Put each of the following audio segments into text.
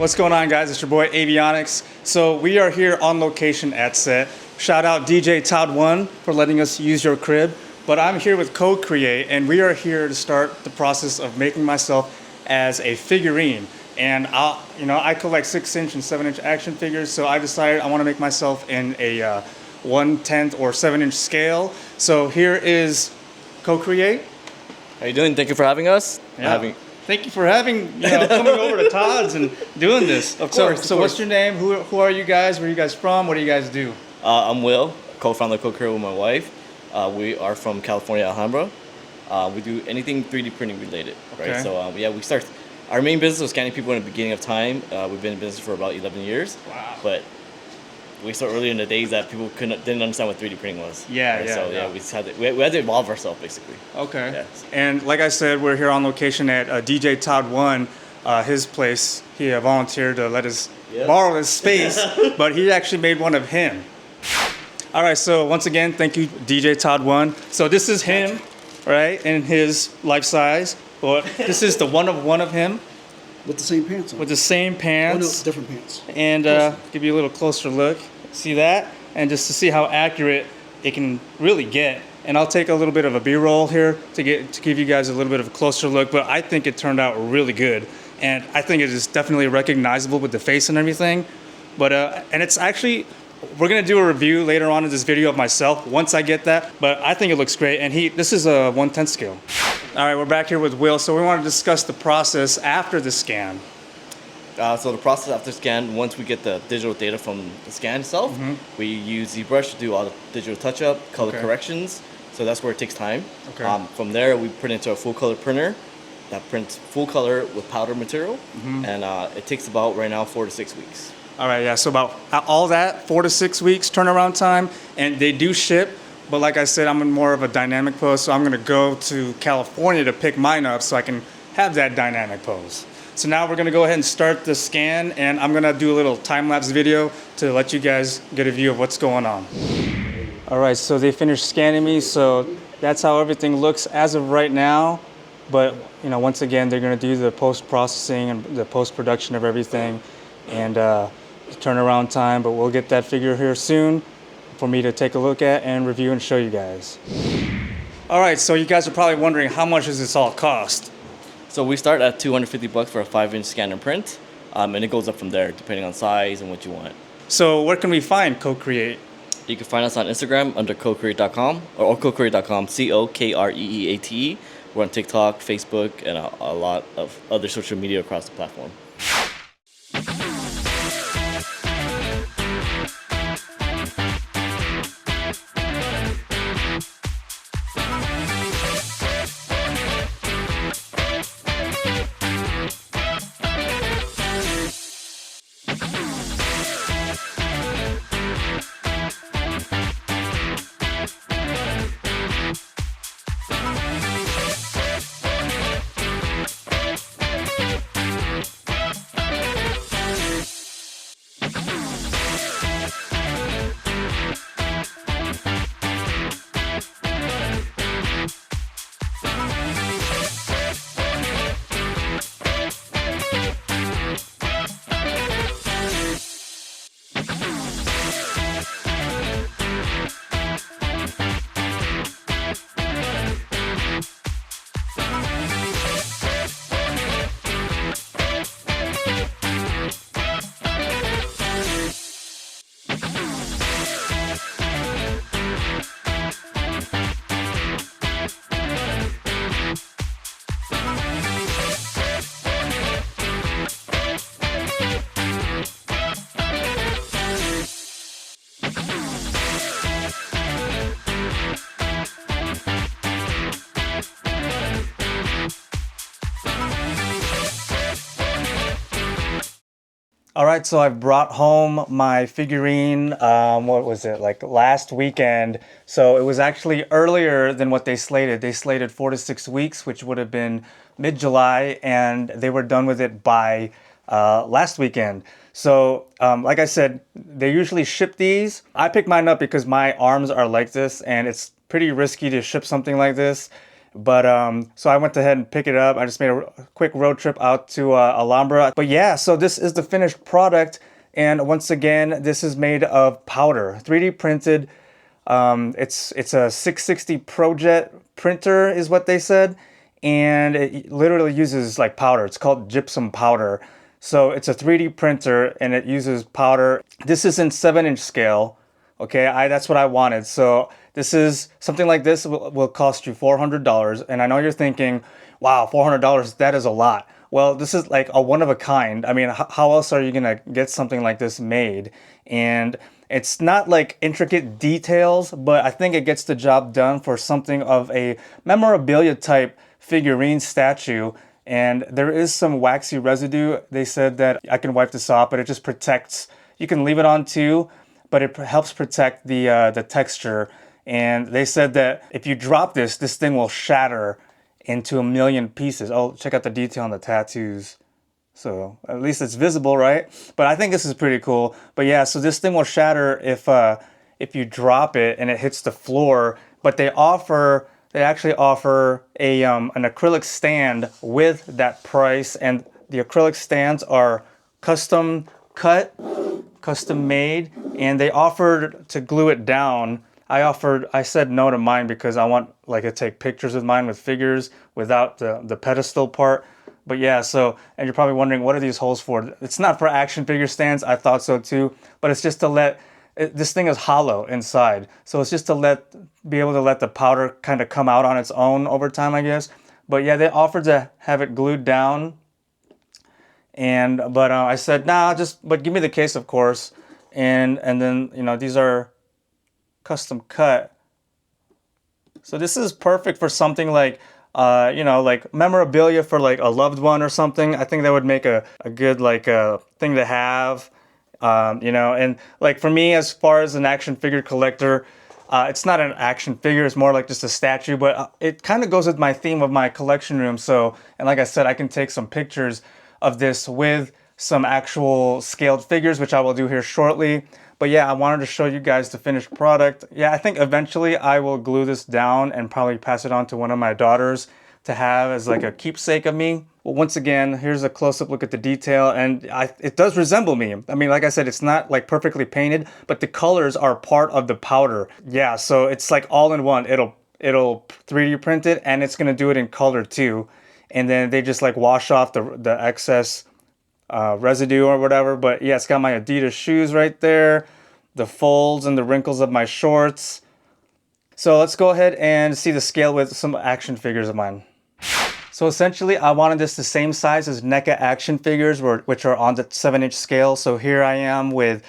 What's going on, guys? It's your boy Avionics. So we are here on location at set. Shout out DJ Todd1 for letting us use your crib. But I'm here with Cokreeate, and we are here to start the process of making myself as a figurine. And I collect 6-inch and 7-inch action figures, so I decided I want to make myself in a 1/10 or 7-inch scale. So here is Cokreeate. How you doing? Thank you for having us. Yeah. Thank you for coming over to Todd's and doing this. Of course. So what's your name? Who are you guys? Where are you guys from? What do you guys do? I'm Will, co-founder of Cokreeate with my wife. We are from California, Alhambra. We do anything 3D printing related, right? Okay. So we start. Our main business was scanning people in the beginning of time. We've been in business for about 11 years. Wow. But we saw earlier in the days that people didn't understand what 3D printing was. Yeah, right? yeah. So we had to evolve ourselves basically. Okay. Yeah. And like I said, we're here on location at DJ Todd1, his place. He volunteered to let us borrow his space, but he actually made one of him. All right, so once again, thank you, DJ Todd1. So this is him, right, in his life size. But this is the one of him. With the same pants on. With the same pants. Oh, no, different pants. And give you a little closer look. See that? And just to see how accurate it can really get. And I'll take a little bit of a B-roll here to give you guys a little bit of a closer look. But I think it turned out really good. And I think it is definitely recognizable with the face and everything. But and it's actually, we're gonna do a review later on in this video of myself once I get that. But I think it looks great. And this is a 1/10 scale. All right, we're back here with Will. So we want to discuss the process after the scan. So the process after scan, once we get the digital data from the scan itself, we use ZBrush to do all the digital touch-up, color corrections. So that's where it takes time. Okay. From there, we print into a full color printer that prints full color with powder material, and it takes about right now 4 to 6 weeks. All right, yeah. So about all that, 4 to 6 weeks turnaround time, and they do ship. But like I said, I'm in more of a dynamic pose, so I'm gonna go to California to pick mine up so I can have that dynamic pose. So now we're gonna go ahead and start the scan, and I'm gonna do a little time-lapse video to let you guys get a view of what's going on. All right, so they finished scanning me, so that's how everything looks as of right now. But once again, they're gonna do the post-processing and the post-production of everything, and the turnaround time. But we'll get that figure here soon for me to take a look at and review and show you guys. All right, so you guys are probably wondering, how much does this all cost? So we start at $250 for a 5-inch scan and print, and it goes up from there depending on size and what you want. So where can we find Cokreeate? You can find us on Instagram under Cokreeate.com or Cokreeate.com, Cokreate. We're on TikTok, Facebook, and a lot of other social media across the platform. All right, so I brought home my figurine, what was it, like last weekend. So it was actually earlier than what they slated. They slated 4 to 6 weeks, which would have been mid-July, and they were done with it by last weekend. So like I said, they usually ship these. I picked mine up because my arms are like this, and it's pretty risky to ship something like this. But so I went ahead and picked it up. I just made a quick road trip out to Alhambra. But yeah, so this is the finished product. And once again, this is made of powder, 3D printed. It's a 660 ProJet printer is what they said. And it literally uses like powder. It's called gypsum powder. So it's a 3D printer and it uses powder. This is in 7-inch scale. Okay, that's what I wanted. So this is something like this will cost you $400. And I know you're thinking, wow, $400, that is a lot. Well, this is like a one of a kind. I mean, how else are you gonna get something like this made? And it's not like intricate details, but I think it gets the job done for something of a memorabilia type figurine statue. And there is some waxy residue. They said that I can wipe this off, but it just protects. You can leave it on too, but it helps protect the texture. And they said that if you drop this thing will shatter into 1,000,000 pieces. Oh, check out the detail on the tattoos. So at least it's visible, right? But I think this is pretty cool. But yeah, so this thing will shatter if you drop it and it hits the floor. But they actually offer an acrylic stand with that price, and the acrylic stands are custom cut, custom made, and they offered to glue it down. I said no to mine because I want like to take pictures with mine with figures without the pedestal part. But yeah, so, and you're probably wondering, what are these holes for? It's not for action figure stands. I thought so too, but it's just to this thing is hollow inside. So it's just to be able to let the powder kind of come out on its own over time, I guess. But yeah, they offered to have it glued down. But I said, nah, but give me the case, of course. And then, these are custom cut. So this is perfect for something like, like memorabilia for like a loved one or something. I think that would make a good like thing to have, and like for me, as far as an action figure collector, it's not an action figure, it's more like just a statue, but it kind of goes with my theme of my collection room. So, and like I said, I can take some pictures of this with some actual scaled figures, which I will do here shortly. But yeah, I wanted to show you guys the finished product. Yeah, I think eventually I will glue this down and probably pass it on to one of my daughters to have as like a keepsake of me. Well, once again, here's a close-up look at the detail, and it does resemble me. I mean, like I said, it's not like perfectly painted, but the colors are part of the powder. Yeah, so it's like all in one. It'll 3D print it, and it's gonna do it in color too. And then they just like wash off the excess residue or whatever. But yeah, it's got my Adidas shoes right there, the folds and the wrinkles of my shorts. So let's go ahead and see the scale with some action figures of mine. So essentially, I wanted this the same size as NECA action figures, which are on the 7-inch scale. So here I am with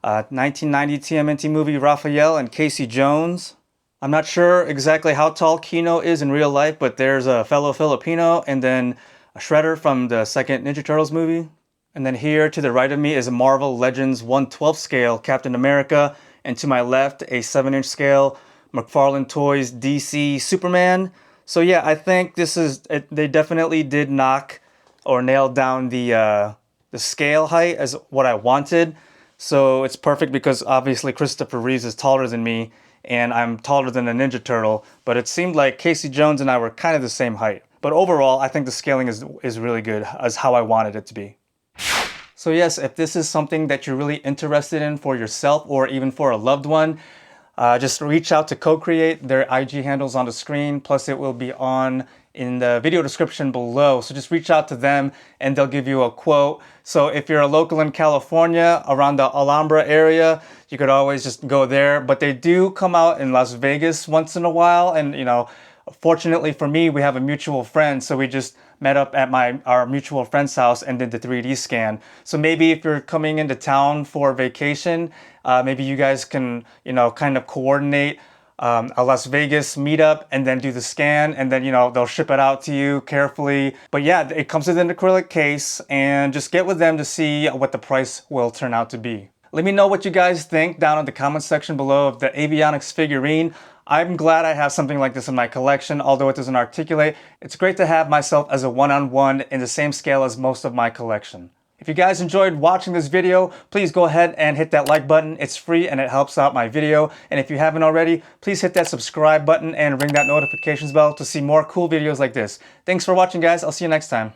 1990 TMNT movie Raphael and Casey Jones. I'm not sure exactly how tall Kino is in real life, but there's a fellow Filipino, and then a Shredder from the second Ninja Turtles movie. And then here to the right of me is a Marvel Legends 1/12 scale Captain America, and to my left a 7-inch scale McFarlane Toys DC Superman. So yeah, I think they definitely did knock or nail down the scale height as what I wanted. So it's perfect because obviously Christopher Reeves is taller than me, and I'm taller than a Ninja Turtle, but it seemed like Casey Jones and I were kind of the same height. But overall, I think the scaling is really good, as how I wanted it to be. So yes, if this is something that you're really interested in for yourself or even for a loved one, just reach out to Cokreeate. Their IG handle's on the screen, plus it will be on in the video description below. So just reach out to them and they'll give you a quote. So if you're a local in California, around the Alhambra area, you could always just go there. But they do come out in Las Vegas once in a while. And fortunately for me, we have a mutual friend. So we just met up at our mutual friend's house and did the 3D scan. So maybe if you're coming into town for vacation, maybe you guys can, kind of coordinate a Las Vegas meetup and then do the scan, and then, they'll ship it out to you carefully. But yeah, it comes with an acrylic case, and just get with them to see what the price will turn out to be. Let me know what you guys think down in the comment section below of the avionics figurine. I'm glad I have something like this in my collection, although it doesn't articulate. It's great to have myself as a one-on-one in the same scale as most of my collection. If you guys enjoyed watching this video, please go ahead and hit that like button. It's free and it helps out my video. And if you haven't already, please hit that subscribe button and ring that notifications bell to see more cool videos like this. Thanks for watching, guys. I'll see you next time.